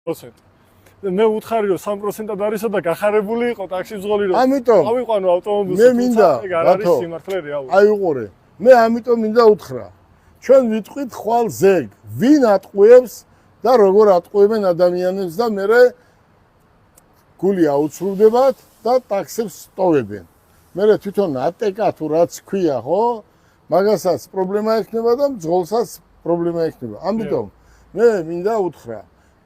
მე უთხარი რომ 3%-ად არისო და გახარებული იყო ტაქსი მძღოლი რომ ამიტომ ავიყვანო ავტომობილს მე მინდა არ არის სიმართლე რეალური. აი უყურე. მე ამიტომ მინდა უთხრა. ჩვენ ვიტყვით ხვალ ზეგ, ვინ ატყუებს და როგორ ატყუებენ ადამიანებს და მე გული აუცრუდებათ და ტაქსებს სტოვებენ. მე თვითონ ატეკა თუ რაც ქვია, ხო? მაგასაც პრობლემა ექნება და მძღოლსაც პრობლემა ექნება. ამიტომ მე მინდა უთხრა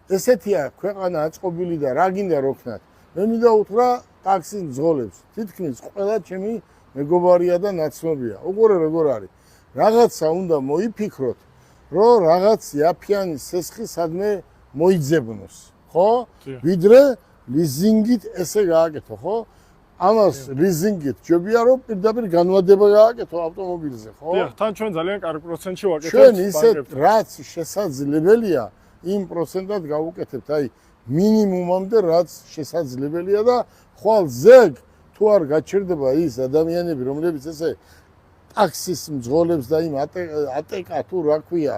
ესეთია ქვეყანა აწყობილი და რა გინდა როქნათ. მე მინდა უთხრა ტაქსის მძღოლებს. თითქმის ყველა ჩემი მეგობარია და ნაცნობია. უყურე როგორ არის. რაღაცა უნდა მოიფიქროთ, რომ რაღაც იაფიანი სესხი სადმე მოიძებნოს, ხო? ვიდრე ლიზინგით ესე გააკეთო, ხო? ამას ლიზინგით ჯობია რომ პირდაპირ განვადება გააკეთო ავტომობილზე, ხო? დიახ, თან ჩვენ ძალიან კარგ პროცენტში ვაკეთებთ. ჩვენ ისეთ რაც შესაძლებელია იმ პროცენტად გავუკეთებთ, აი მინიმუმამდე რაც შესაძლებელია და ხვალ ზეგ თუ არ გაჩერდება ის ადამიანები, რომლებიც ესე ტაქსის მძღოლებს და იმ ატეკა თუ რა ქვია,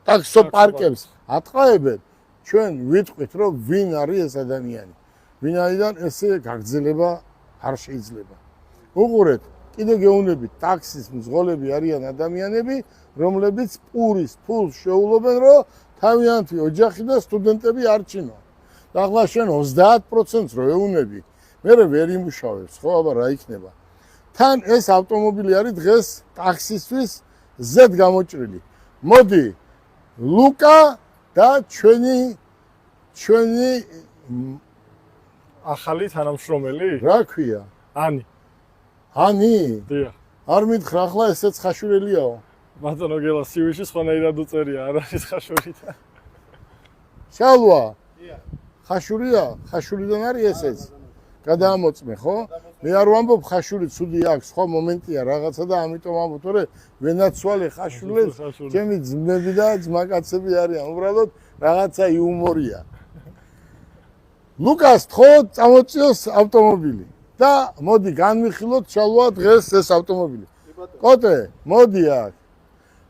ტაქსოპარკებს ატყაებენ, ჩვენ ვიტყვით, რომ ვინ არის ეს ადამიანი. ვინაიდან ესე გაგრძელება არ შეიძლება. უყურეთ, კიდე გეუბნებით, ტაქსის მძღოლები არიან ადამიანები, რომლებიც პურის ფულს შეულობენ, რომ თავიანთი ოჯახი და სტუდენტები არჩინონ. და ახლა შენ 30%-ს რო ეუნები, მე ვერ იმუშავებს, ხო, აბა რა იქნება? თან ეს ავტომობილი არის დღეს ტაქსისთვის ზედ გამოჭრილი. მოდი, ლუკა და ჩვენი ახალი თანამშრომელი? რა ქვია? ანი. ანი? დიახ. არ მითხრა, ახლა ესეც ხაშურელიაო. ბატონო გელა CV-ში სხვანაირად უწერია, არ არის ხაშური და. შალვა. დიახ. ხაშურია? ხაშურიდან არის ესეც? გადაამოწმე, ხო? მე არ ვამბობ ხაშური ცუდი აქვს, სხვა მომენტია რაღაცა და ამიტომ ამბობ, რომ ვენაცვალე ხაშულებს, ჩემი ძმები და ძმაკაცები არიან, უბრალოდ რაღაცა იუმორია. ლუკას თხო წამოწიოს ავტომობილი და მოდი განვიხილოთ შალვა დღეს ეს ავტომობილი. კოტე, მოდი აქ.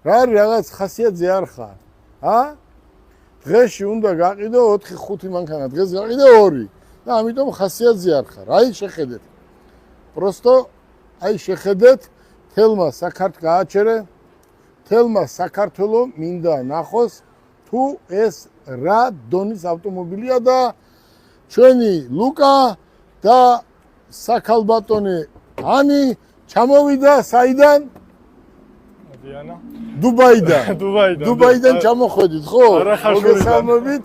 რა არის რაღაც ხასიათზე არ ხარ? დღეში უნდა გაყიდო 4-5 მანქანა, დღეს გაყიდე 2 და ამიტომ ხასიათზე არ ხარ. აი შეხედეთ. პროსტო აი შეხედეთ, თელმა საქართველოს გააჩერე, თელმა საქართველოს მინდა ნახოს თუ ეს რა დონის ავტომობილია და ჩვენი ლუკა და საქალბატონი ანი ჩამოვიდა საიდან? დიანა. დუბაიდან. დუბაიდან. დუბაიდან ჩამოხვედით, ხო? არა ხაშურიდან. მოგესალმებით.